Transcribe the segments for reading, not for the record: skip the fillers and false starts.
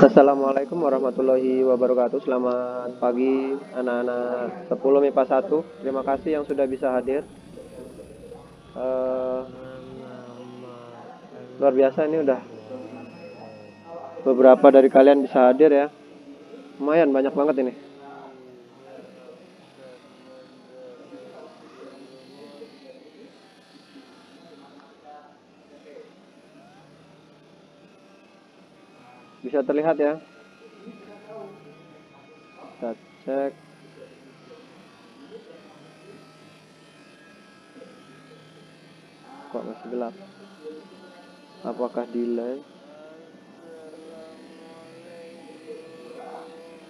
Assalamualaikum warahmatullahi wabarakatuh. Selamat pagi anak-anak 10 MIPA 1. Terima kasih yang sudah bisa hadir. Luar biasa, ini udah beberapa dari kalian bisa hadir ya. Lumayan banyak banget ini. Bisa terlihat ya. Kita cek. Kok masih gelap? Apakah delay?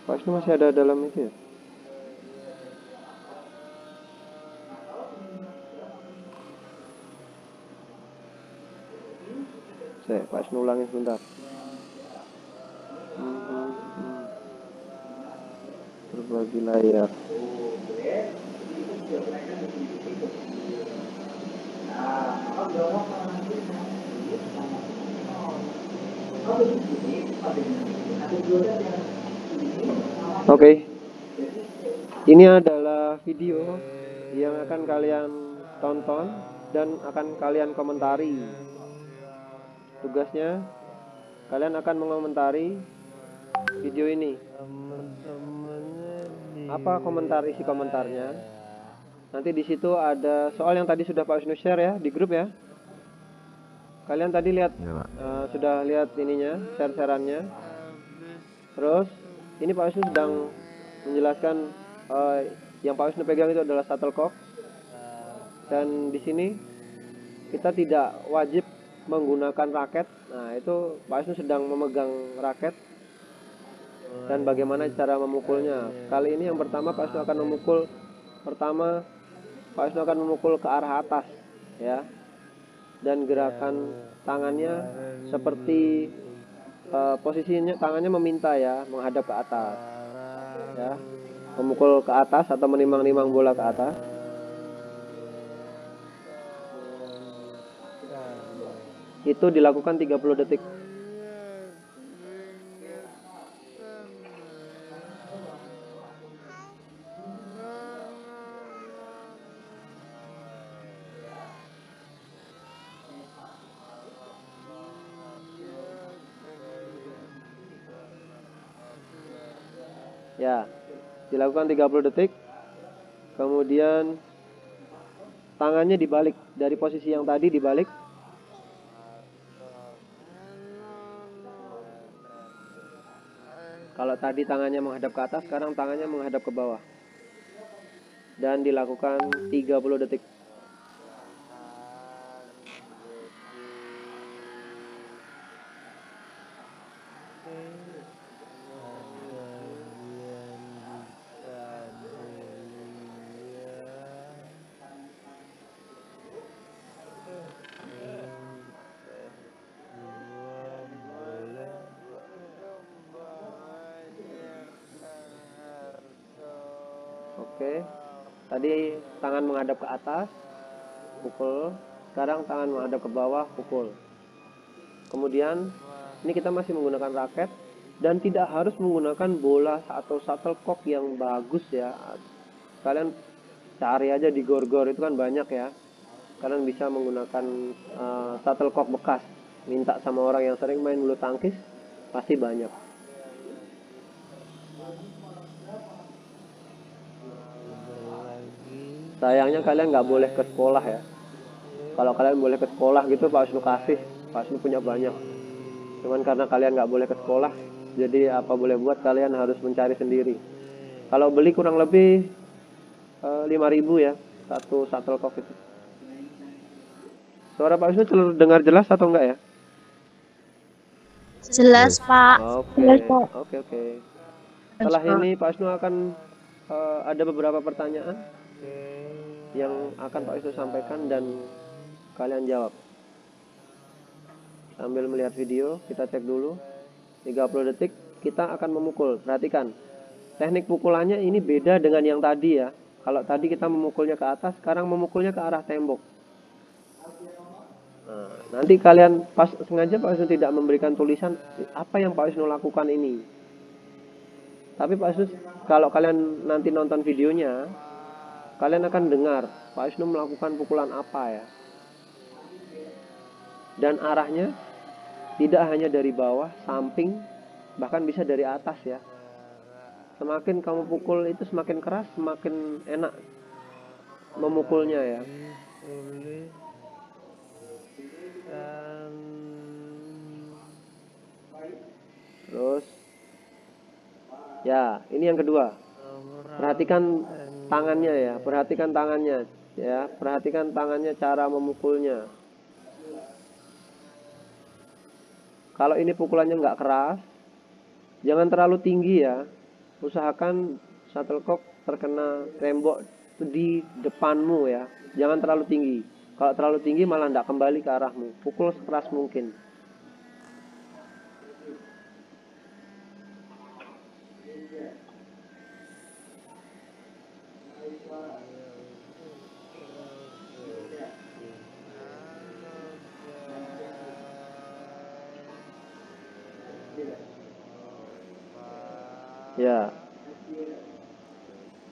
Pak Isnu masih ada dalam itu ya? Pak Isnu ulangin sebentar. Berbagi layar. Oke. Ini adalah video yang akan kalian tonton dan akan kalian komentari. Tugasnya, kalian akan mengomentari video ini. Apa isi komentarnya? Nanti di situ ada soal yang tadi sudah Pak Wisnu share ya di grup ya. Kalian tadi lihat sudah lihat ininya, share-sharannya. Terus ini Pak Wisnu sedang menjelaskan yang Pak Wisnu pegang itu adalah shuttlecock. Dan di sini kita tidak wajib menggunakan raket. Nah, itu Pak Wisnu sedang memegang raket dan bagaimana cara memukulnya. Kali ini yang pertama Pak Wisnu akan memukul ke arah atas ya. Dan gerakan tangannya seperti posisinya tangannya meminta ya, menghadap ke atas ya. Memukul ke atas atau menimang-nimang bola ke atas. Itu dilakukan 30 detik. Ya, dilakukan 30 detik. Kemudian tangannya dibalik dari posisi yang tadi dibalik. Kalau tadi tangannya menghadap ke atas, sekarang tangannya menghadap ke bawah. Dan dilakukan 30 detik. Oke, tadi tangan menghadap ke atas, pukul. Sekarang tangan menghadap ke bawah, pukul. Kemudian, ini kita masih menggunakan raket dan tidak harus menggunakan bola atau shuttlecock yang bagus ya. Kalian cari aja di gor-gor, itu kan banyak ya. Kalian bisa menggunakan shuttlecock bekas. Minta sama orang yang sering main bulu tangkis, pasti banyak. Sayangnya kalian nggak boleh ke sekolah ya. Kalau kalian boleh ke sekolah gitu Pak Wisnu kasih, Pak Wisnu punya banyak. Cuman karena kalian nggak boleh ke sekolah, jadi apa boleh buat, kalian harus mencari sendiri. Kalau beli kurang lebih 5.000 ya, satu shuttlecock itu. Suara Pak Wisnu dengar jelas atau enggak ya? Jelas Pak. Oke. Setelah ini Pak Wisnu akan ada beberapa pertanyaan yang akan Pak Wisnu sampaikan dan kalian jawab. Sambil melihat video, kita cek dulu. 30 detik kita akan memukul. Perhatikan, teknik pukulannya ini beda dengan yang tadi ya. Kalau tadi kita memukulnya ke atas, sekarang memukulnya ke arah tembok. Nah, nanti kalian pas sengaja Pak Wisnu tidak memberikan tulisan apa yang Pak Wisnu lakukan ini. Tapi Pak Wisnu, kalau kalian nanti nonton videonya, kalian akan dengar Pak Wisnu melakukan pukulan apa ya. Dan arahnya tidak hanya dari bawah, samping, bahkan bisa dari atas ya. Semakin kamu pukul itu semakin keras, semakin enak memukulnya ya. Terus ya, ini yang kedua. Perhatikan tangannya ya, perhatikan tangannya ya, perhatikan tangannya cara memukulnya. Kalau ini pukulannya nggak keras, jangan terlalu tinggi ya. Usahakan shuttlecock terkena tembok di depanmu ya. Jangan terlalu tinggi. Kalau terlalu tinggi malah nggak kembali ke arahmu. Pukul sekeras mungkin. Ya.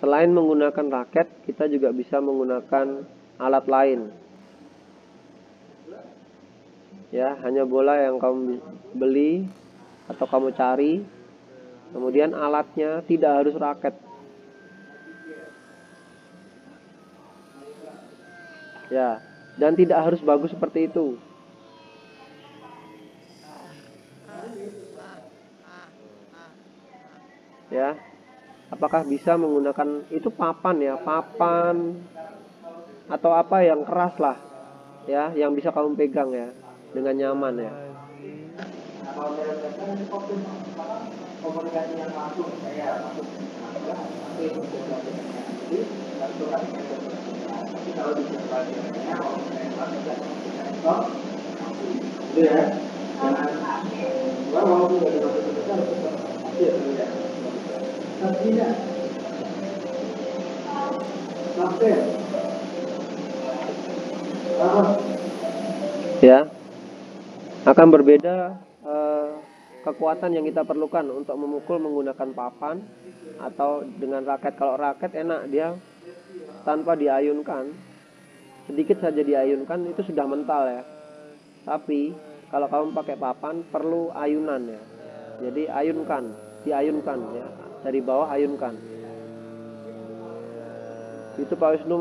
Selain menggunakan raket, kita juga bisa menggunakan alat lain. Ya, hanya bola yang kamu beli atau kamu cari. Kemudian alatnya tidak harus raket. Ya, dan tidak harus bagus seperti itu. Ya. Apakah bisa menggunakan itu papan ya, papan atau apa yang keras lah ya, yang bisa kamu pegang ya dengan nyaman ya. Ya, akan berbeda kekuatan yang kita perlukan untuk memukul menggunakan papan atau dengan raket. Kalau raket enak, dia tanpa diayunkan, sedikit saja diayunkan itu sudah mental ya. Tapi kalau kamu pakai papan perlu ayunan ya. Jadi ayunkan, diayunkan ya, dari bawah ayunkan. Itu Pak Wisnu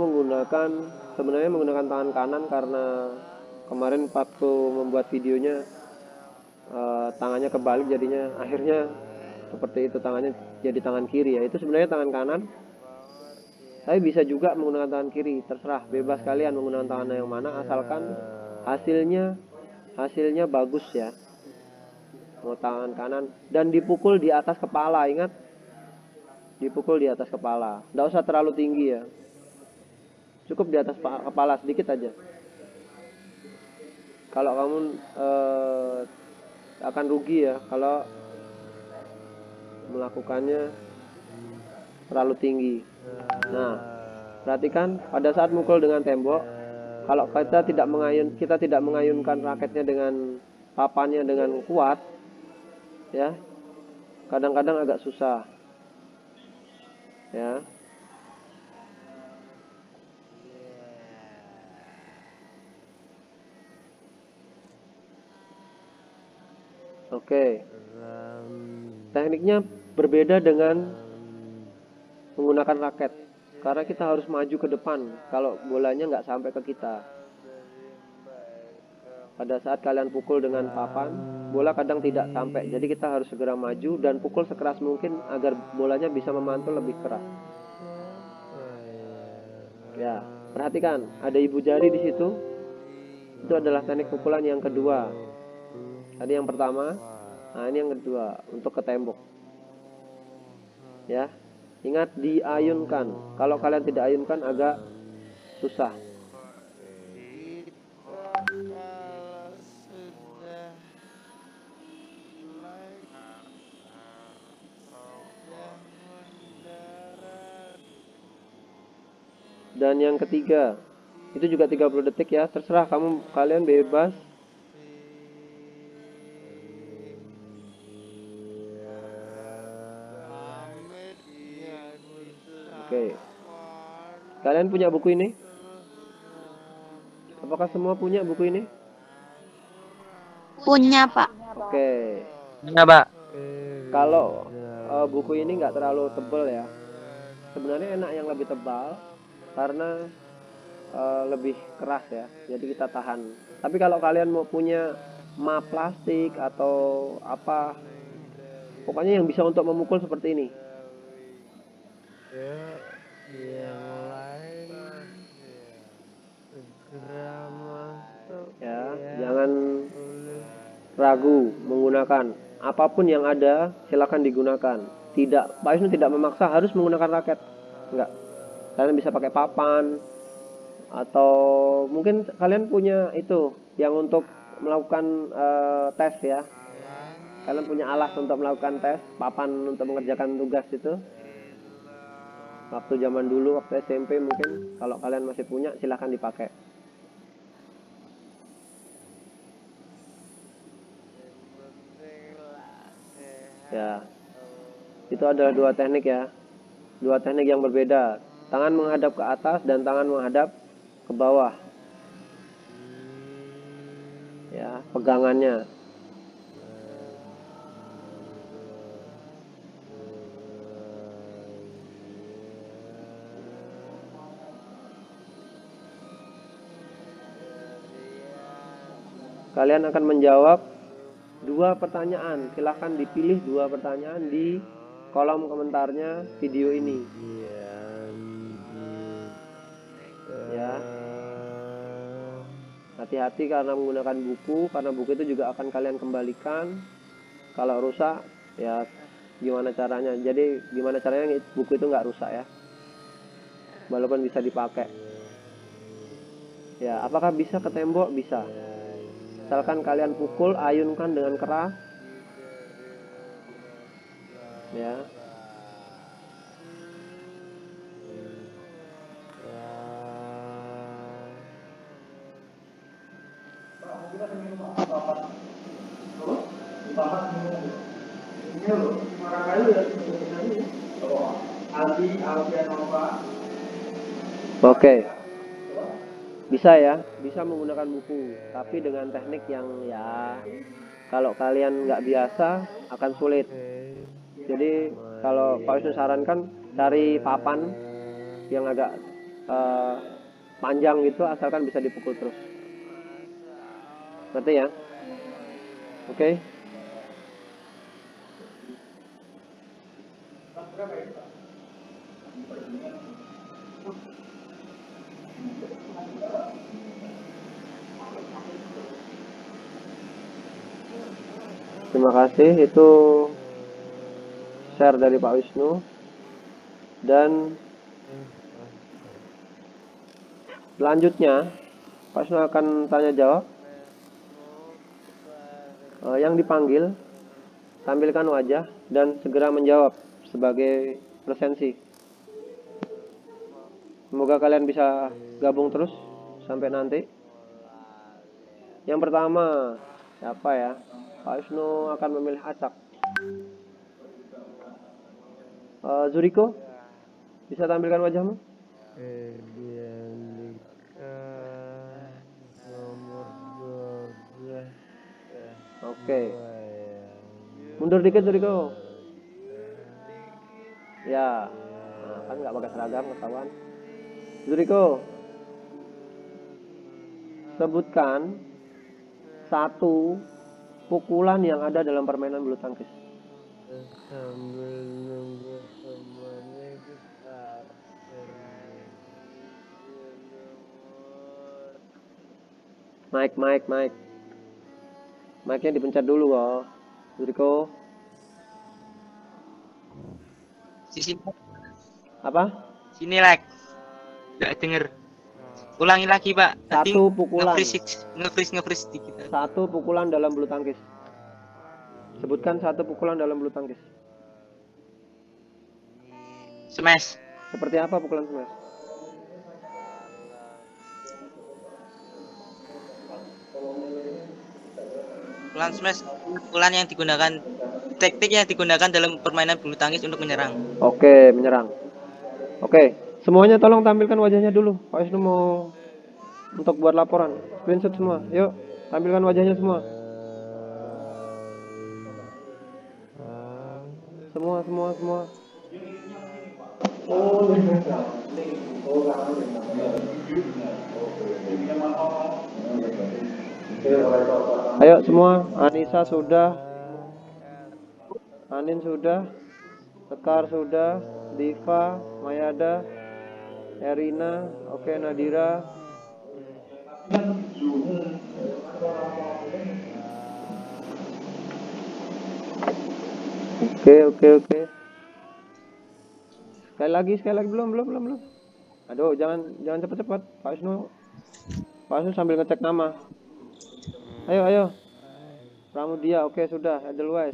sebenarnya menggunakan tangan kanan karena kemarin waktu membuat videonya tangannya kebalik, jadinya akhirnya seperti itu, tangannya jadi tangan kiri ya. Itu sebenarnya tangan kanan, tapi bisa juga menggunakan tangan kiri, terserah, bebas kalian menggunakan tangan yang mana, asalkan hasilnya bagus ya. Mau tangan kanan dan dipukul di atas kepala, ingat, dipukul di atas kepala, nggak usah terlalu tinggi ya, cukup di atas kepala sedikit aja. Kalau kamu akan rugi ya kalau melakukannya terlalu tinggi. Nah, perhatikan pada saat mukul dengan tembok, kalau kita tidak mengayunkan raketnya dengan papannya dengan kuat ya, kadang-kadang agak susah ya. Oke. Tekniknya berbeda dengan menggunakan raket, karena kita harus maju ke depan kalau bolanya nggak sampai ke kita. Pada saat kalian pukul dengan papan, bola kadang tidak sampai, jadi kita harus segera maju dan pukul sekeras mungkin agar bolanya bisa memantul lebih keras. Ya, perhatikan, ada ibu jari di situ. Itu adalah teknik pukulan yang kedua. Tadi yang pertama, nah ini yang kedua untuk ke tembok. Ya, ingat diayunkan. Kalau kalian tidak ayunkan agak susah. Dan yang ketiga, Itu juga 30 detik ya, terserah kalian bebas. Oke. Kalian punya buku ini? Apakah semua punya buku ini? Punya, Pak. Oke. Punya, Pak. Kalau buku ini nggak terlalu tebal ya. Sebenarnya enak yang lebih tebal karena lebih keras ya. Jadi kita tahan. Tapi kalau kalian mau punya map plastik atau apa, pokoknya yang bisa untuk memukul seperti ini. Ya, jangan ragu menggunakan apapun yang ada, silakan digunakan. Tidak, Pak Wisnu tidak memaksa harus menggunakan raket. Enggak. Kalian bisa pakai papan atau mungkin kalian punya itu yang untuk melakukan tes ya. Kalian punya alas untuk melakukan tes, papan untuk mengerjakan tugas itu. Waktu zaman dulu, waktu SMP mungkin kalau kalian masih punya silahkan dipakai. Ya, itu adalah dua teknik ya, dua teknik yang berbeda. Tangan menghadap ke atas dan tangan menghadap ke bawah. Ya, pegangannya. Kalian akan menjawab dua pertanyaan. Silahkan dipilih dua pertanyaan di kolom komentarnya video ini. Ya. Hati-hati karena menggunakan buku, karena buku itu juga akan kalian kembalikan. Kalau rusak, ya gimana caranya? Jadi gimana caranya buku itu nggak rusak ya? Walaupun bisa dipakai. Ya, apakah bisa ke tembok? Bisa. Misalkan kalian pukul, ayunkan dengan keras. Ya. Oke. Bisa ya, bisa menggunakan buku, tapi dengan teknik yang ya kalau kalian nggak biasa akan sulit. Jadi kalau Pak Wisnu sarankan cari papan yang agak panjang gitu, asalkan bisa dipukul terus. Ngerti ya? Oke. Terima kasih, itu share dari Pak Wisnu. Dan selanjutnya Pak Wisnu akan tanya jawab. Yang dipanggil tampilkan wajah dan segera menjawab sebagai presensi. Semoga kalian bisa gabung terus sampai nanti. Yang pertama siapa ya? Pak Wisnu akan memilih acak. Zuriko, bisa tampilkan wajahmu? Oke. Mundur dikit Zuriko. Ya, nah, kan nggak pakai seragam ketahuan. Zuriko, sebutkan satu pukulan yang ada dalam permainan bulu tangkis. Mic-nya dipencet dulu kok. Zuriko. Sini. Apa? Sini, Lek. Nggak denger. Ulangi lagi, Pak. Satu pukulan. Nge-freeze sedikit. Satu pukulan dalam bulu tangkis. Sebutkan satu pukulan dalam bulu tangkis. Smash. Seperti apa pukulan smash? pukulan smash, pukulan yang digunakan, teknik yang digunakan dalam permainan bulu tangkis untuk menyerang. Oke, menyerang. Oke, semuanya tolong tampilkan wajahnya dulu. Pak Wisnu mau untuk buat laporan. Screenshot semua. Yuk, tampilkan wajahnya semua. Semua. Ayo semua, Anissa sudah, Anin sudah, Sekar sudah, Diva, Mayada, Erina, oke, Nadira. Oke. Sekali lagi belum. Aduh, jangan cepat-cepat. Pak Wisnu sambil ngecek nama. Ayo. Pramudia, oke sudah. Edelweiss,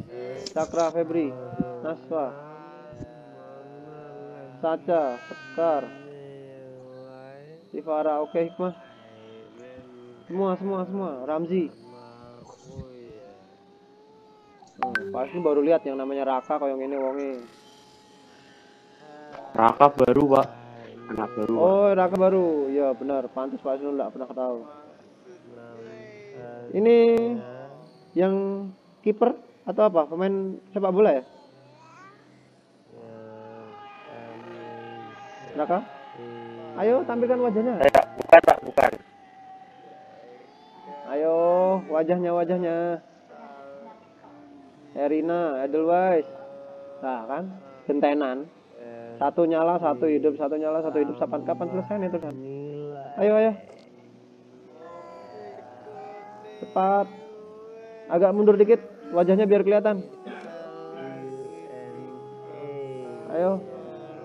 Cakra, Febri, Naswa, Saca, Sekar, Tivara, oke, Hikmah. Semua. Ramzi. Pak Wisnu baru lihat yang namanya Raka kok yang ini wonge. Raka baru, Pak. Anak baru. Oh, Raka baru. Ya benar, pantas Pak Wisnu enggak pernah tahu. Ini yang kiper atau apa? Pemain sepak bola ya? Raka? Ayo tampilkan wajahnya. Bukan, Pak, bukan. Ayo, wajahnya. Erina, Edelweiss. Nah, kan? Gentenan. Satu nyala, satu hidup. Kapan selesai itu kan? Ayo. Cepat. Agak mundur dikit, wajahnya biar kelihatan. Ayo.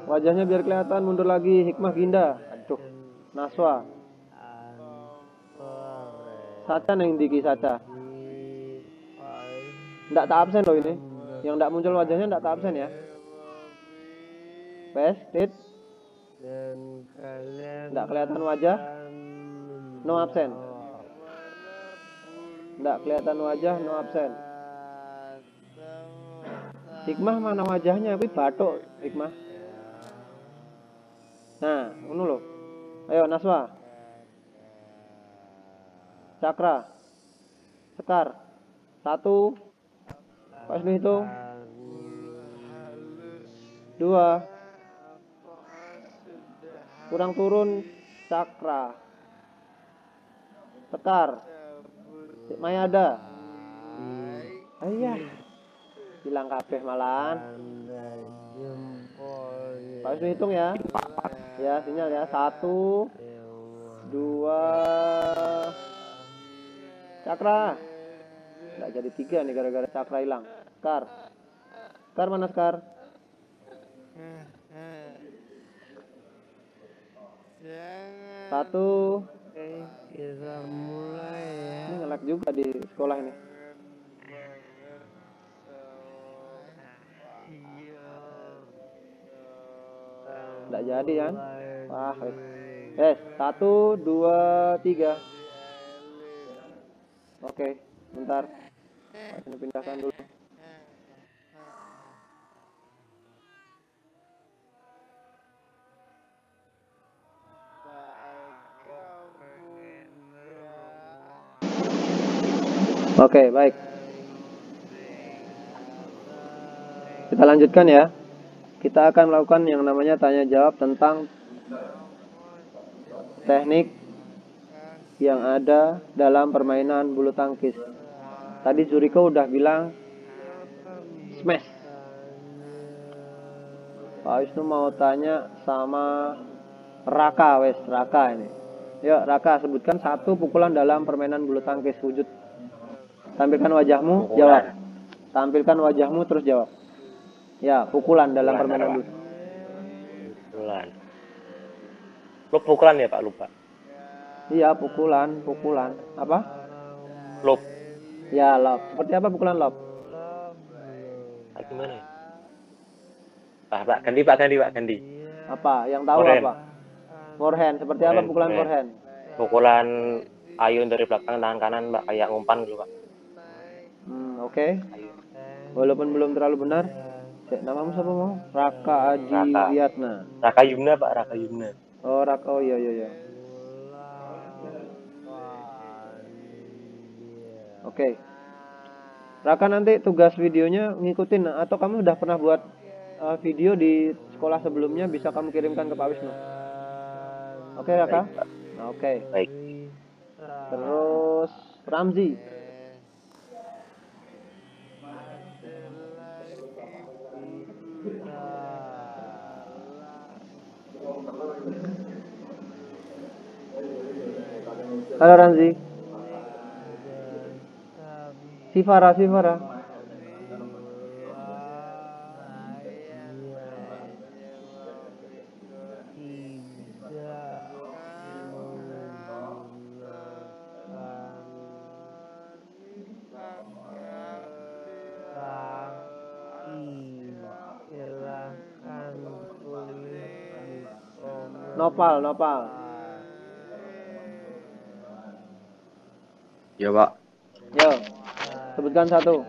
Wajahnya biar kelihatan, mundur lagi. Hikmah Ginda. Aduh. Naswa. Saca neng Diki Saca. Nggak tak absen loh ini. Yang nggak muncul wajahnya nggak tak absen ya. Tit. Nggak kelihatan wajah. No absen. Nggak kelihatan wajah, no absen. Hikmah mana wajahnya? Wih batuk Hikmah. Nah, ini loh. Ayo Naswa. Cakra. Sekar. 1. Pak Wisnu hitung. 2. Kurang turun Cakra. Sekar. Mayada. Ayah. Hilang kabeh malahan. Pak Wisnu hitung ya. Ya, sinyal ya. 1 2. Cakra. Nggak jadi 3 nih gara-gara Cakra hilang. Sekar mana Sekar? Satu. Ini nge-lag juga di sekolah ini. Nggak jadi kan? Wah, 1 2 3. Oke, bentar. Ini pindahkan dulu. Oke, baik. Kita lanjutkan ya. Kita akan melakukan yang namanya tanya jawab tentang teknik yang ada dalam permainan bulu tangkis. Tadi Zuriko udah bilang smash. Pak Wisnu mau tanya sama Raka, Raka ini. Yuk Raka, sebutkan 1 pukulan dalam permainan bulu tangkis wujud. Tampilkan wajahmu, jawab. Tampilkan wajahmu terus jawab. Ya, pukulan dalam permainan bulu. Pukulan ya Pak, lupa. Iya, pukulan. Apa? Lob. Ya, lob. Seperti apa pukulan lob? Gimana ya? Pak, ganti. Apa? Yang tahu forehand. apa? Forehand. Seperti apa pukulan forehand? Pukulan ayun dari belakang tangan kanan, Mbak, kayak ngumpan gitu, Pak. Oke. Walaupun belum terlalu benar. Namamu siapa mau? Raka Aji Raka. Wiyatna. Raka Yumna Pak, Raka Yumna. Oh, Raka. Oh iya iya iya. Oke. Raka, nanti tugas videonya ngikutin atau kamu udah pernah buat video di sekolah sebelumnya, bisa kamu kirimkan ke Pak Wisnu. Oke Raka. Baik, Pak. Nah, oke. Baik. Terus Ramzi. Halo Ramzi. Sifara. Nopal. Ya Pak. Yo, sebutkan satu.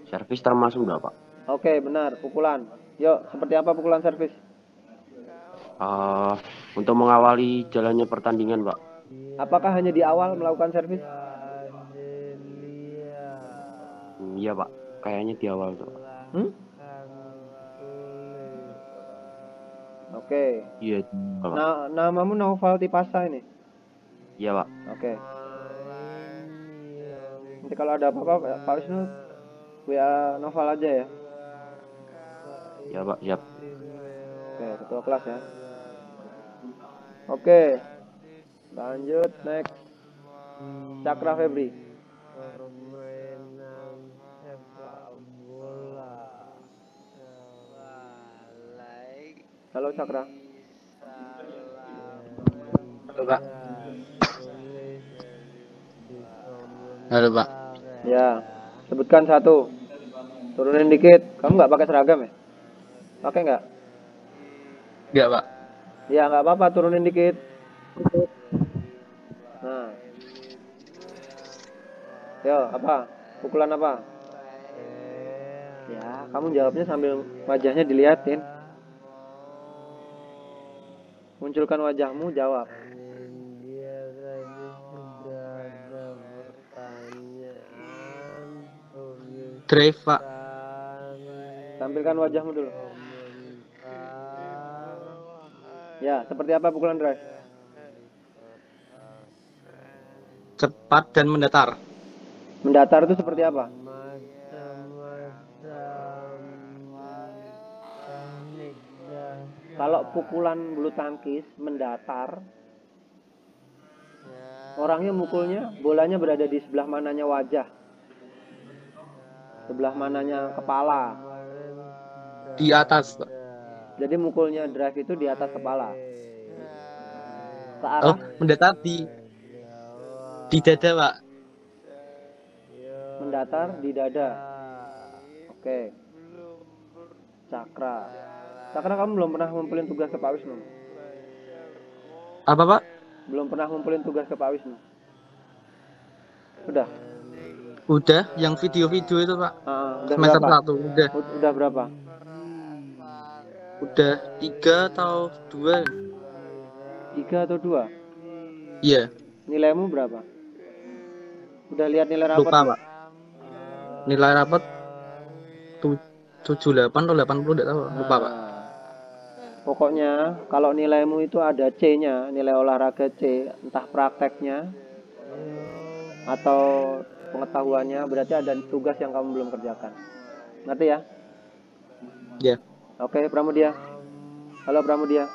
Servis termasuk nggak Pak? Oke, benar. Pukulan. Yuk, seperti apa pukulan servis? Untuk mengawali jalannya pertandingan Pak. Apakah hanya di awal melakukan servis? Iya Pak, kayaknya di awal tuh. Oke. Iya Pak. Nah, namamu Naufal Tipasa ini? Iya Pak. Oke. Nanti kalau ada apa-apa Pak Wisnu WA Noval aja ya. Ya Pak, siap. Oke, ketua kelas ya. Oke. Lanjut next. Cakra Febri. Halo Cakra. Halo Pak. Halo Pak. Ya, sebutkan satu. Turunin dikit. Kamu nggak pakai seragam ya? Pakai nggak? Enggak Pak. Ya nggak apa-apa, turunin dikit. Nah. Yo, apa? Pukulan apa? Ya, kamu jawabnya sambil wajahnya diliatin. Munculkan wajahmu, jawab. Drive Pak. Tampilkan wajahmu dulu. Ya, seperti apa pukulan drive? Cepat dan mendatar. Mendatar itu seperti apa? Kalau pukulan bulu tangkis mendatar, orangnya mukulnya, bolanya berada di sebelah mananya wajah, sebelah mananya kepala. Di atas Pak. Jadi mukulnya drive itu di atas kepala. Ke Oh, arah mendatar di dada Pak. mendatar di dada. Oke. Cakra. Cakra, kamu belum pernah ngumpulin tugas ke Pak Wisnu? Apa Pak? Belum pernah ngumpulin tugas ke Pak Wisnu? Sudah? Udah, yang video-video itu Pak. Udah Semester berapa? 1 udah. Udah berapa? Udah 3 atau 2? 3 atau 2? Iya. Nilaimu berapa? Udah lihat nilai rapot? Lupa Pak. Nilai rapot 78 atau 80 enggak tahu. Lupa Pak. Pokoknya kalau nilaimu itu ada C-nya, nilai olahraga C, entah prakteknya atau pengetahuannya, berarti ada tugas yang kamu belum kerjakan. Ngerti ya? Ya. Oke, Pramudia. Halo Pramudia.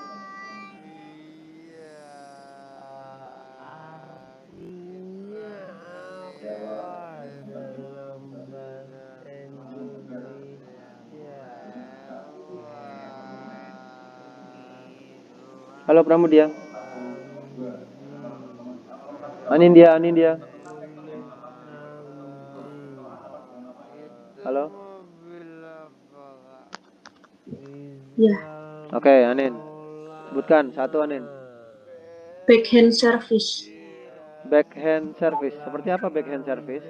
Halo Pramudia. Anindya. Halo. Ya. Oke, Anin. Sebutkan satu Anin. Backhand service. Backhand service. Seperti apa backhand service?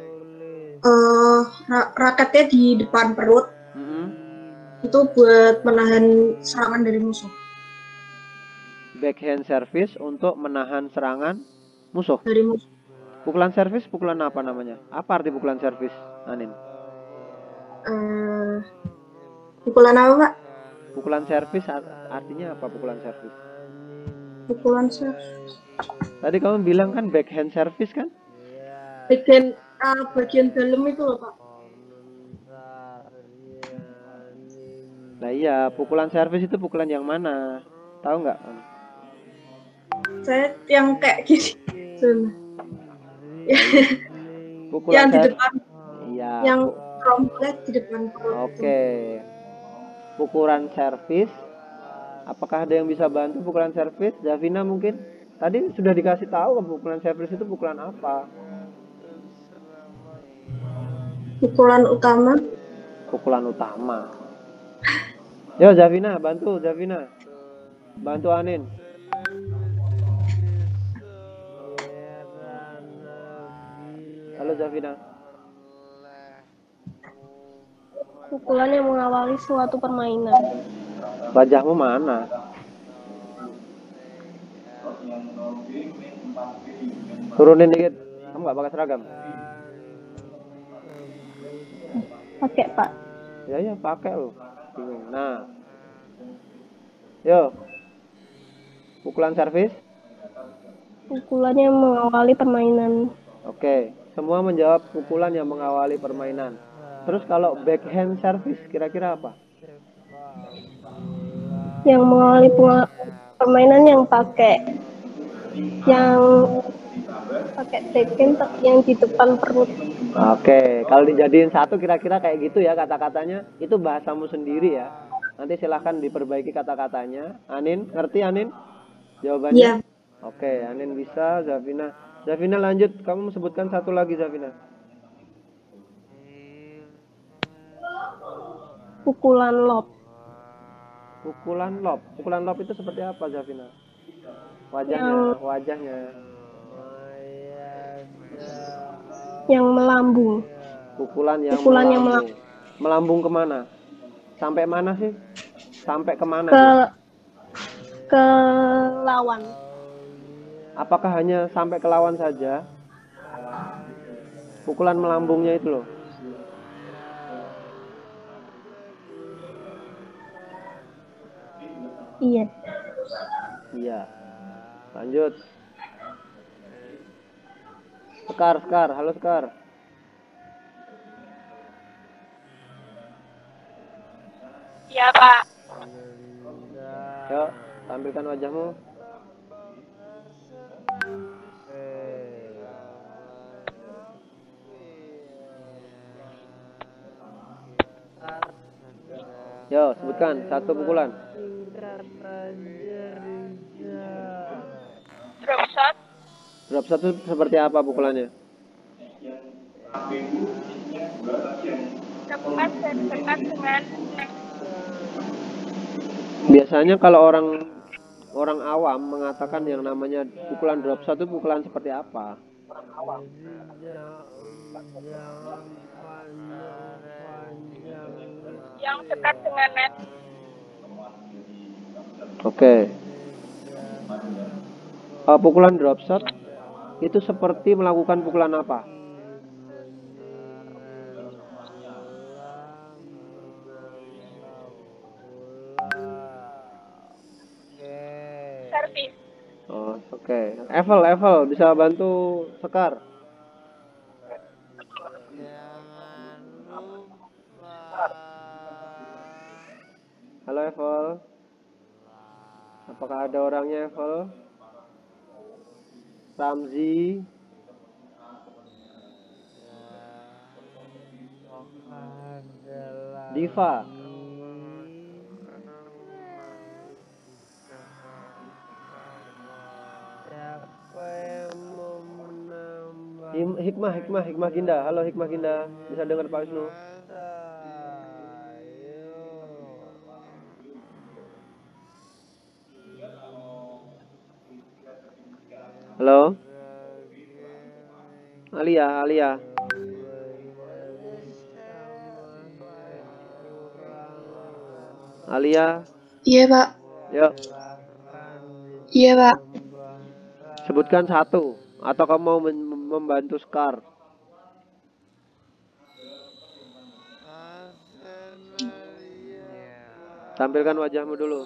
Raketnya di depan perut. Itu buat menahan serangan dari musuh. Backhand service untuk menahan serangan musuh. Dari musuh. Pukulan service, pukulan apa namanya? Apa arti pukulan service, Anin? Pukulan apa, Pak? Pukulan service artinya apa pukulan service? Pukulan service. Tadi kamu bilang kan backhand service kan? Bagian dalam itu loh, Pak. Nah iya, pukulan service itu pukulan yang mana? Tahu nggak? Saya yang kayak gini. Pukulan yang di depan. Iya. Yang rombolnya di depan perut. Oke. Pukulan service. Apakah ada yang bisa bantu pukulan service? Zavina mungkin? Tadi sudah dikasih tahu pukulan service itu pukulan apa? Pukulan utama. Pukulan utama. Yo Zavina, bantu Zavina. Bantu Anin. Halo Zavina. Pukulan yang mengawali suatu permainan. Wajahmu mana? Turunin dikit. Kamu nggak pakai seragam? Pakai, Pak. Ya pakai loh. Bingung. Nah. Yo. Pukulan servis. Pukulan yang mengawali permainan. Oke. Semua menjawab pukulan yang mengawali permainan. Terus kalau backhand service kira-kira apa? Yang mengawali permainan yang pakai backhand yang di depan perut. Oke, kalau dijadiin satu kira-kira kayak gitu ya kata-katanya. Itu bahasamu sendiri ya. Nanti silahkan diperbaiki kata-katanya. Anin, ngerti Anin? Jawabannya? Iya. Oke, Anin bisa. Zavina lanjut. Kamu sebutkan satu lagi Zavina. Pukulan lob. Pukulan lob. Pukulan lob itu seperti apa Zavina? Wajahnya. Yang melambung. Pukulan yang melambung. Melambung kemana? Sampai mana sih? Sampai kemana? Ke lawan. Apakah hanya sampai ke lawan saja? Pukulan melambungnya itu loh. Iya. Iya. Lanjut. Sekar. Halo Sekar. Iya, Pak. Yuk, tampilkan wajahmu. Yo, sebutkan satu pukulan. Drop shot. Drop shot itu seperti apa pukulannya? Cepat dengan Biasanya kalau orang awam mengatakan yang namanya pukulan drop shot itu pukulan seperti apa? yang dekat dengan net. Oke. Pukulan drop shot itu seperti melakukan pukulan apa? Servis. Oh, oke. Evel bisa bantu Sekar. Halo Evel. Apakah ada orangnya Evel? Ramzi. Diva. Hikmah Ginda. Halo Hikmah Ginda. Bisa dengar Pak Wisnu? Halo? Alia, Alia. Alia, Iya, Pak. yuk Iya, Pak. sebutkan satu. Atau kamu mau membantu Scar? Tampilkan wajahmu dulu.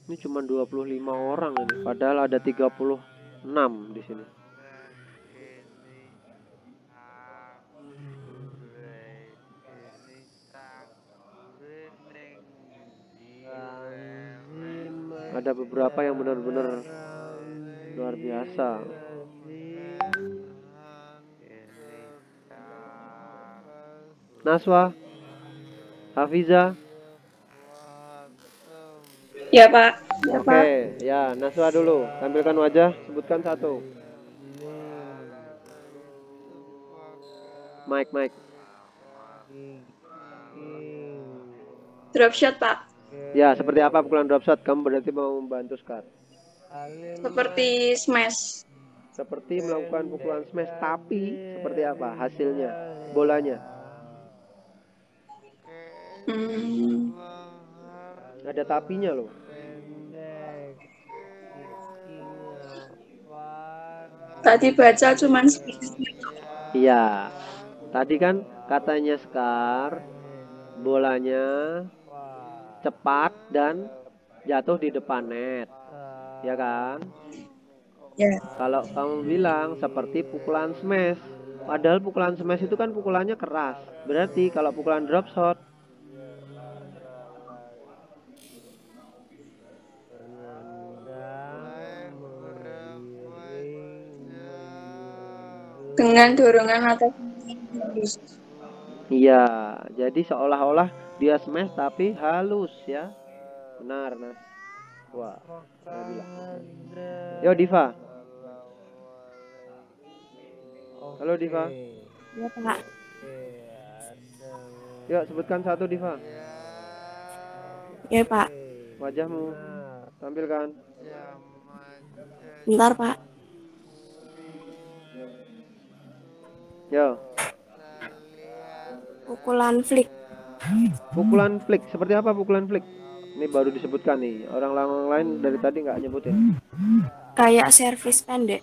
Ini cuma 25 orang ini, padahal ada 36 di sini. Ada beberapa yang benar-benar luar biasa. Naswa, Hafiza. Ya, Pak. Oke, ya Naswa dulu. Tampilkan wajah, sebutkan satu. Mike. Drop shot, Pak. Ya, seperti apa pukulan drop shot? Kamu berarti mau membantu Scar. Seperti smash. Seperti melakukan pukulan smash, tapi seperti apa hasilnya? Bolanya. Ada tapinya loh. Tadi baca cuman seperti itu. Iya. Tadi kan katanya Scar, bolanya cepat dan jatuh di depan net. Ya kan? Ya. Kalau kamu bilang seperti pukulan smash, padahal pukulan smash itu kan pukulannya keras. Berarti kalau pukulan drop shot Dengan dorongan atas. iya, jadi seolah-olah dia smash tapi halus ya. Benar, Nas. Wah, saya bilang. Yo Diva. Halo Diva. Ya, Pak. Yuk sebutkan satu Diva. Ya, Pak. Wajahmu tampilkan. Bentar, Pak. Yo. Pukulan flick. Pukulan flick. Seperti apa pukulan flick? Ini baru disebutkan nih. Orang lain dari tadi nggak nyebutin. Kayak servis pendek.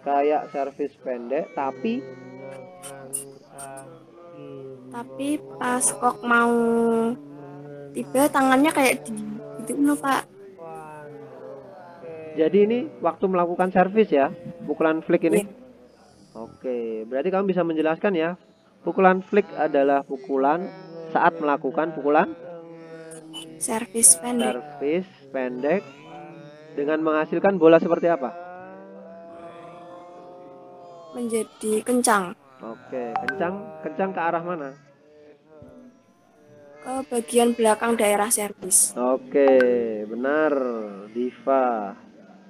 Kayak servis pendek, tapi pas kok mau tiba tangannya kayak di gitu loh, Pak. jadi ini waktu melakukan servis ya, pukulan flick ini. Iya. Oke, berarti kamu bisa menjelaskan ya. Pukulan flick adalah pukulan saat melakukan pukulan Servis pendek. servis pendek dengan menghasilkan bola seperti apa? Menjadi kencang. Oke, kencang ke arah mana? Ke bagian belakang daerah servis. Oke, benar, Diva.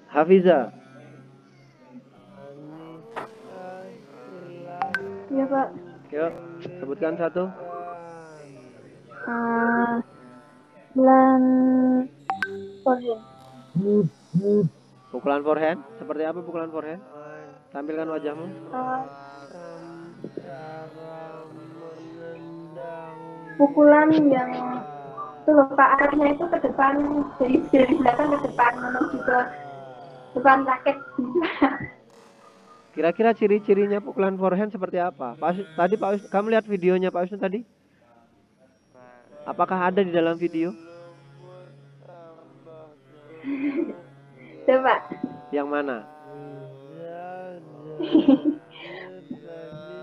Hafiza. Ya, Pak. Yuk, sebutkan satu. Bulan forehand. Pukulan forehand, seperti apa pukulan forehand? Tampilkan wajahmu. Pukulan yang itu loh, Pak, arahnya itu ke depan, dari belakang ke depan menuju ke depan raket. Kira-kira ciri-cirinya pukulan forehand seperti apa? Tadi Pak Wisnu, kamu lihat videonya Pak Wisnu tadi? Apakah ada di dalam video? Coba. Yang mana?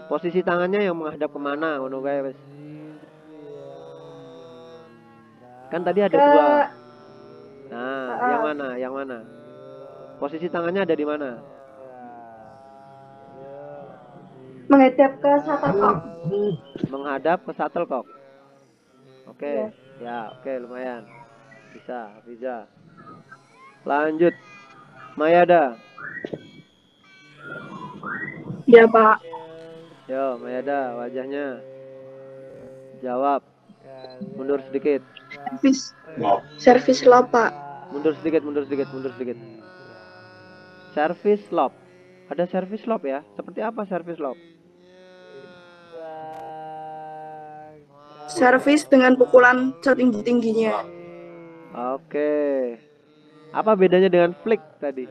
Posisi tangannya yang menghadap kemana? Ngono kae wis. Kan tadi ada dua. Nah, yang mana? Yang mana? Posisi tangannya ada di mana? Menghadap ke shuttlecock. Menghadap ke shuttlecock. Oke. Yes. Ya, oke, lumayan. Bisa. Lanjut. Mayada. Ya Pak. Yo, Mayada, wajahnya. Jawab. Mundur sedikit. Servis lop Pak. Mundur sedikit. Service lob. Ada service lob ya? Seperti apa service lob? Servis dengan pukulan setinggi-tingginya. Oke. Apa bedanya dengan flick tadi?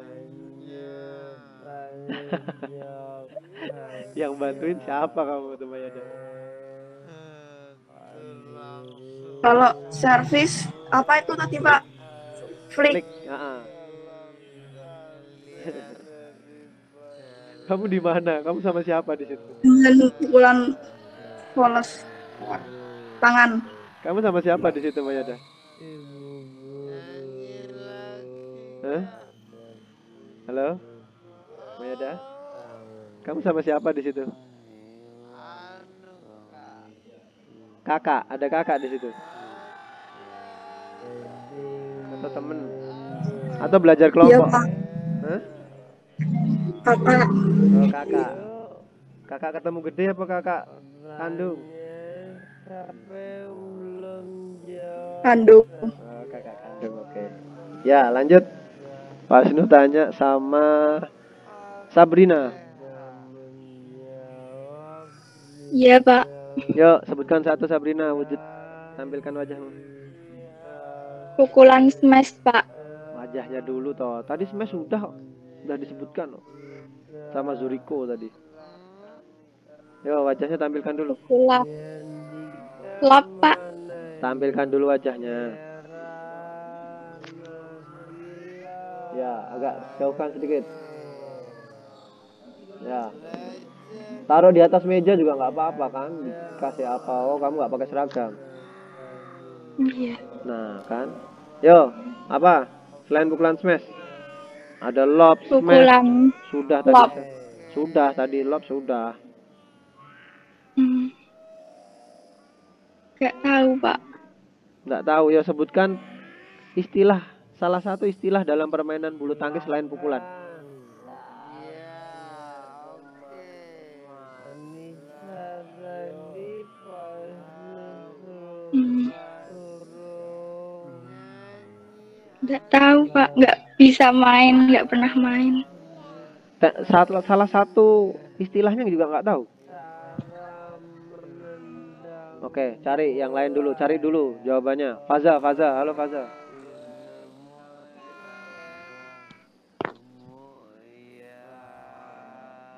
Yang bantuin siapa kamu tuh Mayada? Kalau servis apa itu tadi Pak? Flick. Kamu di mana? Kamu sama siapa di situ? Dengan pukulan polos tangan. Kamu sama siapa di situ Mayada? Hah? Halo? Mayada? Kamu sama siapa di situ? Kakak, ada kakak di situ. Atau temen? Atau belajar kelompok? Iya Pak. Hah? Kakak. Oh, kakak. Kakak ketemu gede apa kakak kandung? Kandung. Oh, kakak kandung, oke. Ya, lanjut. Pak Wisnu tanya sama Sabrina. Iya Pak. Yuk, sebutkan satu Sabrina, wujud. Tampilkan wajahmu. Pukulan smash Pak. Wajahnya dulu toh. Tadi smash sudah disebutkan loh. Sama Zuriko tadi. Yo, wajahnya tampilkan dulu. Pukulan lop Pak. Tampilkan dulu wajahnya. Ya, agak jauhkan sedikit. Ya. Taruh di atas meja juga nggak apa-apa kan? Kasih apa? Oh, kamu nggak pakai seragam. Iya. Nah, kan? Yo, apa? Selain pukulan smash, ada lob, smash. Pukulan Sudah tadi. lob. Sudah tadi lob sudah. Gak tahu Pak. Nggak tahu ya, sebutkan istilah, salah satu istilah dalam permainan bulu tangkis selain pukulan. Nggak tahu Pak, nggak bisa main, nggak pernah main. Salah satu istilahnya juga nggak tahu. Oke, cari yang lain dulu, cari dulu jawabannya. Faza, halo Faza.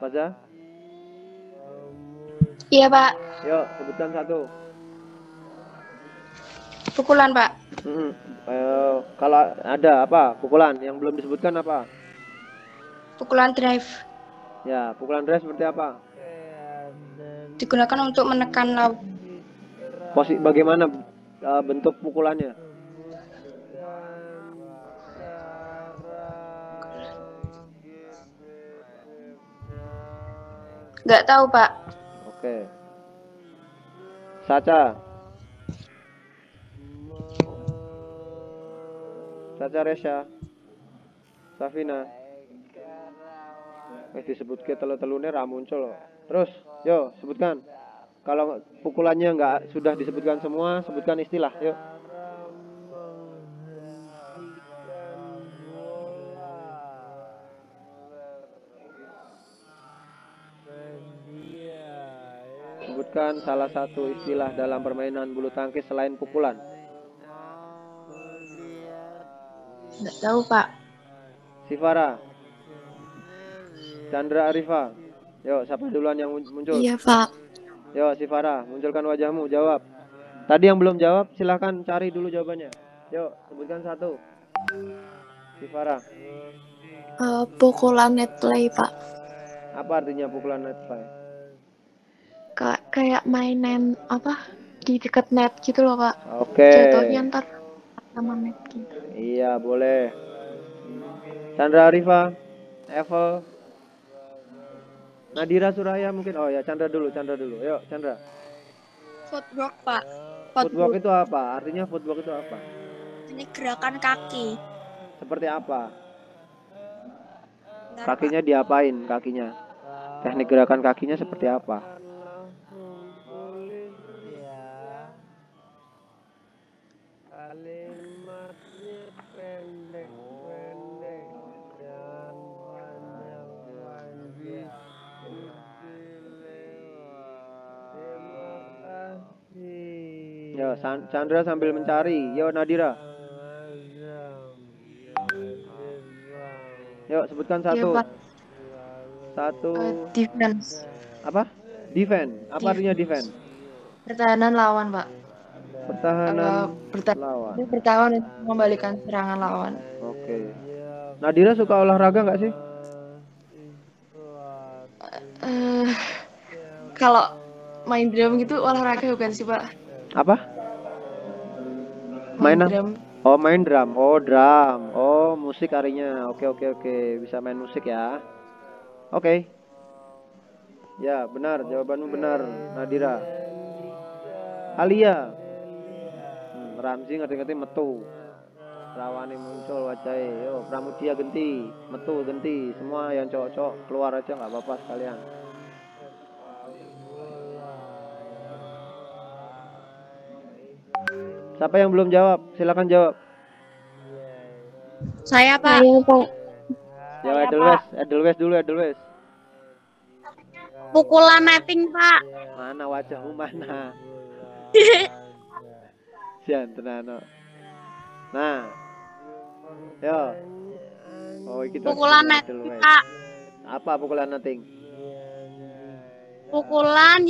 Faza? Iya Pak. Yuk, sebutkan satu. Pukulan Pak. Kalau ada apa? Pukulan yang belum disebutkan apa? Pukulan drive. Ya, pukulan drive seperti apa? Digunakan untuk menekan laut. Bagaimana bentuk pukulannya? Nggak tahu Pak. Oke. Saca Resya, Safina. Disebut ke telu-telune ra muncul loh. Terus, yo sebutkan. Kalau pukulannya nggak sudah disebutkan semua, sebutkan istilah, yuk. Sebutkan salah satu istilah dalam permainan bulu tangkis selain pukulan. Nggak tahu Pak. Sifara, Chandra Arifa. Yo, siapa duluan yang muncul? Iya Pak. Yo, Sifara, munculkan wajahmu, jawab. Tadi yang belum jawab, silahkan cari dulu jawabannya. Yo, sebutkan satu. Sifara. Pukulan net play Pak. Apa artinya pukulan net play? Kayak mainin apa di dekat net gitu loh Pak. Oke. Jatuhnya ntar sama net gitu. Iya, boleh. Chandra Arifa, Evel, Nadira Suraya mungkin. Oh ya, Chandra dulu. Yuk, Chandra. Footwork Pak. Footwork itu apa? Artinya footwork itu apa? Ini gerakan kaki. Seperti apa? Kakinya diapain kakinya? Teknik gerakan kakinya seperti apa? Yo, Chandra sambil mencari. Yo, Nadira. Yuk, sebutkan satu. Pak. Satu. Defense. Apa? Defend. Apa artinya defend? Pertahanan lawan, Pak. Pertahanan lawan. Bertahan untuk membalikan serangan lawan. Oke. Nadira suka olahraga nggak sih? Kalau main drum gitu olahraga bukan sih, Pak? Apa? Main drum. Oh, main drum. Oh, drum. Oh, musik arinya. Oke. Bisa main musik ya. Oke. Ya, benar. Jawabanmu benar, Nadira. Alia. Ramzi ngerti-ngerti metu. Rawani muncul wajahnya. Yo, Pramudia genti. Metu genti. Semua yang cowok-cowok keluar aja nggak apa-apa sekalian. Siapa yang belum jawab? Silakan jawab. Saya, Pak. Ya, Edelweiss dulu, Edelweiss. Pukulan netting, Pak. Mana wajahmu mana? Sian tenano. Nah. Yo. Oh, kita pukulan netting, Pak. Apa pukulan netting? Pukulan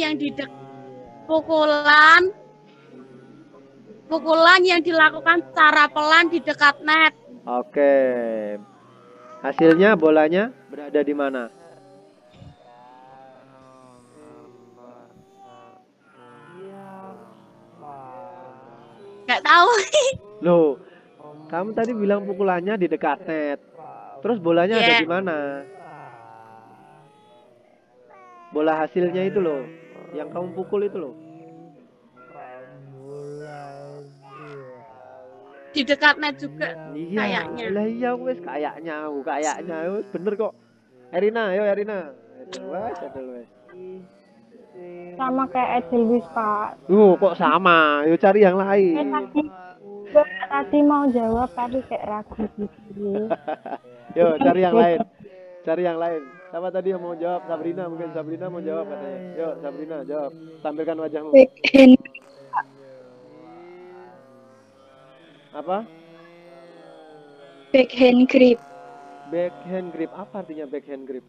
yang dilakukan secara pelan di dekat net. Oke. Hasilnya bolanya berada di mana? Nggak tahu. Loh, kamu tadi bilang pukulannya di dekat net. Terus bolanya ada di mana? Bola hasilnya itu loh, yang kamu pukul itu loh. Di dekat net juga. Iya, kayaknya. Lah iya wes kayaknya wes bener kok. Erina, yo Erina. Edelweiss. Sama kayak Edelweiss, Pak. Kok sama? Yo cari yang lain. Tadi mau jawab tapi kayak ragu gitu. Yo cari yang lain. Cari yang lain. Siapa tadi yang mau jawab? Sabrina, mungkin Sabrina mau jawab katanya. Yo Sabrina jawab. Tampilkan wajahmu. Backhand. Apa? Backhand grip. Backhand grip. Apa artinya backhand grip?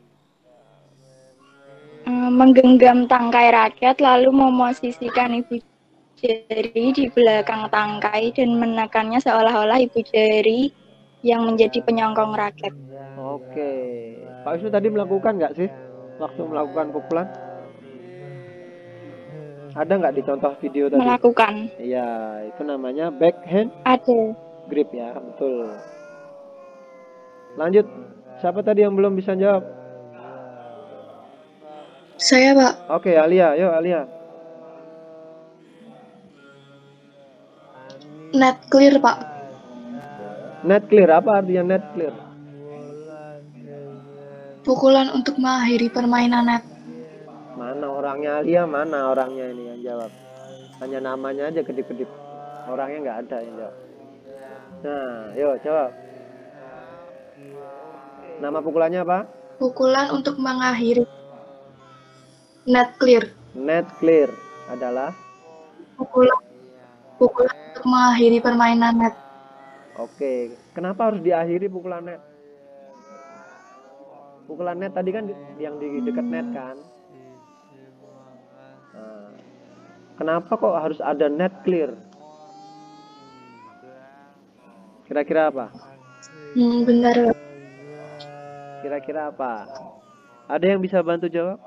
Menggenggam tangkai raket lalu memosisikan ibu jari di belakang tangkai dan menekannya seolah-olah ibu jari yang menjadi penyongkong raket. Oke. Pak Wisnu tadi melakukan nggak sih waktu melakukan pukulan? Ada nggak di contoh video tadi? Melakukan. Iya, itu namanya backhand Ada. grip ya, betul. Lanjut, siapa tadi yang belum bisa jawab? Saya, Pak. Oke, Alia, yuk Alia. Net clear, Pak. Net clear, apa artinya net clear? Pukulan untuk mengakhiri permainan net. Mana orangnya Alia, mana orangnya ini yang jawab? Hanya namanya aja kedip-kedip. Orangnya nggak ada yang jawab. Nah, yuk jawab. Nama pukulannya apa? Pukulan untuk mengakhiri net clear. Net clear adalah Pukulan untuk mengakhiri permainan net. oke. Kenapa harus diakhiri pukulan net? Pukulan net tadi kan yang di dekat net kan? Nah, kenapa kok harus ada net clear? Kira-kira apa? Benar. Kira-kira apa? Ada yang bisa bantu jawab?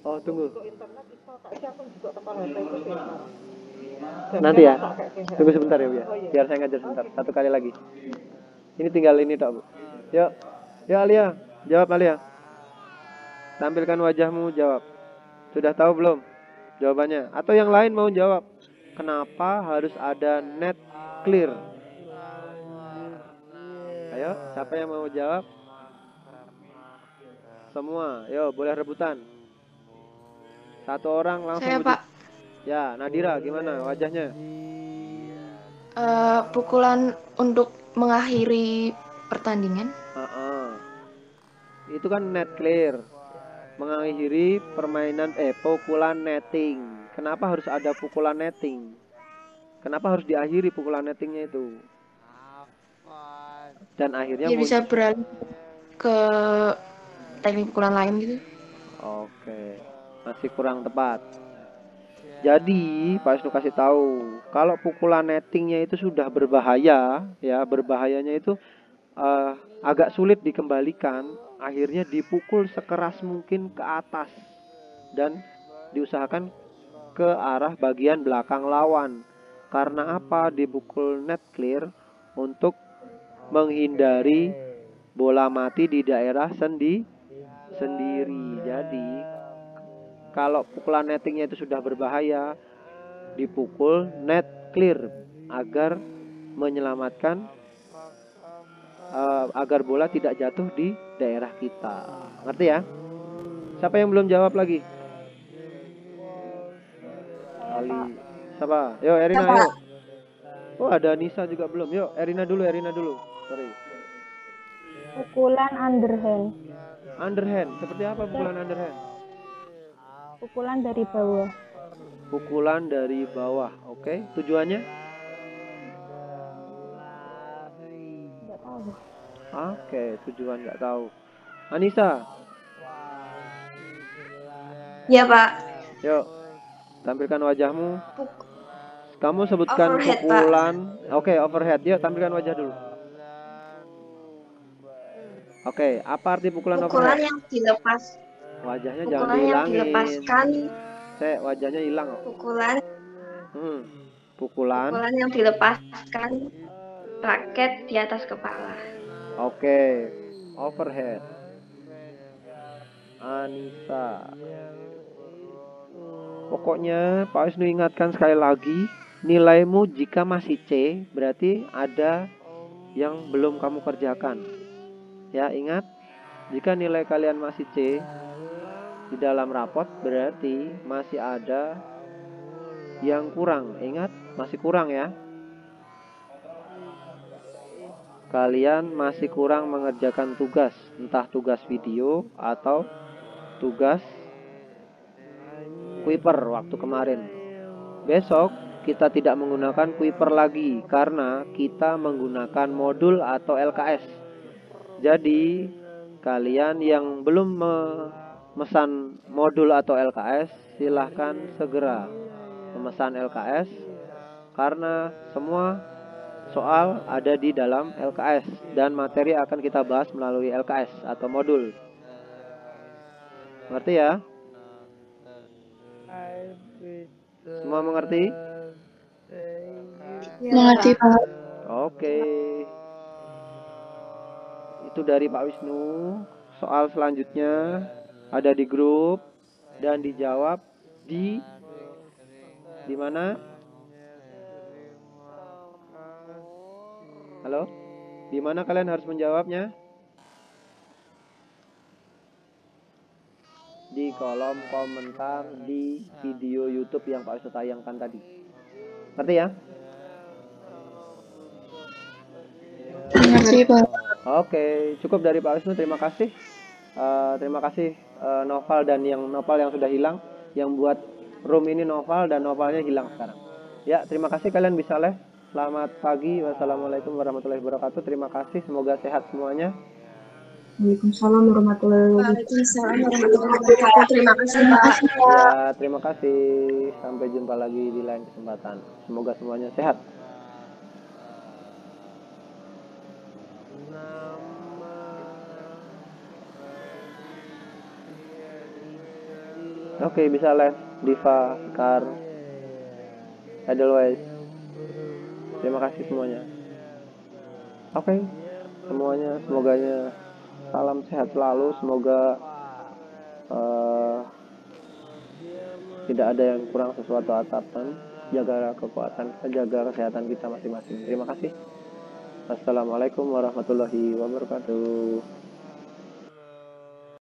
Oh, tunggu. Nanti ya. Tunggu sebentar ya, Bu ya. Biar saya ngajar sebentar. Satu kali lagi. Ini tinggal ini tok, Bu. Yuk. Yuk Alia, jawab Alia. Tampilkan wajahmu, jawab. Sudah tahu belum jawabannya? Atau yang lain mau jawab? kenapa harus ada net clear? Ayo, siapa yang mau jawab? Semua, yo boleh rebutan. Satu orang langsung Saya, wujud. Pak. Ya, Nadira gimana wajahnya? Pukulan untuk mengakhiri pertandingan. Itu kan net clear. Mengakhiri permainan pukulan netting. Kenapa harus ada pukulan netting? Kenapa harus diakhiri pukulan nettingnya itu? Dan akhirnya Biar bisa beralih ke teknik pukulan lain gitu. Oke, masih kurang tepat. Jadi Pak Wisnu kasih tahu, kalau pukulan nettingnya itu sudah berbahaya, ya berbahayanya itu agak sulit dikembalikan. Akhirnya dipukul sekeras mungkin ke atas dan diusahakan ke arah bagian belakang lawan. Karena apa? Dipukul net clear untuk menghindari bola mati di daerah sendiri. Jadi kalau pukulan nettingnya itu sudah berbahaya, dipukul net clear agar menyelamatkan agar bola tidak jatuh di daerah kita. Ngerti ya? Siapa yang belum jawab lagi? Siapa? Yo Erina, yo. Oh ada Nisa juga belum. Yuk Erina dulu. Sorry. Pukulan underhand. Underhand, seperti apa pukulan underhand? Pukulan dari bawah. Pukulan dari bawah, oke. Tujuannya? Nggak tahu. Oke, tujuan nggak tahu. Anissa. Ya Pak. Yuk, tampilkan wajahmu. Kamu sebutkan Overhead, pukulan. Oke, overhead. Yuk, tampilkan wajah dulu. Oke, apa arti pukulan overhead? Pukulan yang dilepas. Wajahnya Pukulan jangan yang dihilangin. dilepaskan. Wajahnya hilang. Pukulan. Pukulan yang dilepaskan raket di atas kepala. Oke, overhead. Anissa. Pokoknya Pak Wisnu ingatkan sekali lagi, nilaimu jika masih C berarti ada yang belum kamu kerjakan. Ya, ingat, jika nilai kalian masih C di dalam rapot berarti masih ada yang kurang. Ingat, masih kurang ya. Kalian masih kurang mengerjakan tugas, entah tugas video atau tugas Kuiper waktu kemarin. Besok kita tidak menggunakan Kuiper lagi karena kita menggunakan modul atau LKS. Jadi kalian yang belum memesan modul atau LKS silahkan segera memesan LKS karena semua soal ada di dalam LKS dan materi akan kita bahas melalui LKS atau modul. Ngerti ya? Semua mengerti? Mengerti, Pak. Oke. Itu dari Pak Wisnu. Soal selanjutnya ada di grup dan dijawab di mana? Halo? Di mana kalian harus menjawabnya? Di kolom komentar di video YouTube yang Pak Wisnu tayangkan tadi. Ngerti ya? Mengerti, Pak. Oke, cukup dari Pak Wisnu. Terima kasih. Terima kasih Noval dan Noval yang sudah hilang. Yang buat room ini Noval dan Novalnya hilang sekarang. Ya, terima kasih kalian bisa live. Selamat pagi. Wassalamualaikum warahmatullahi wabarakatuh. Terima kasih. Semoga sehat semuanya. Waalaikumsalam warahmatullahi wabarakatuh. Terima kasih Pak. Ya, terima kasih. Sampai jumpa lagi di lain kesempatan. Semoga semuanya sehat. Oke, bisa live Diva, Sekar, Edelweiss. Terima kasih semuanya. Oke, semuanya semoganya salam sehat selalu. Semoga tidak ada yang kurang sesuatu ataupun jaga kekuatan kita, jaga kesehatan kita masing-masing. Terima kasih. Assalamualaikum warahmatullahi wabarakatuh.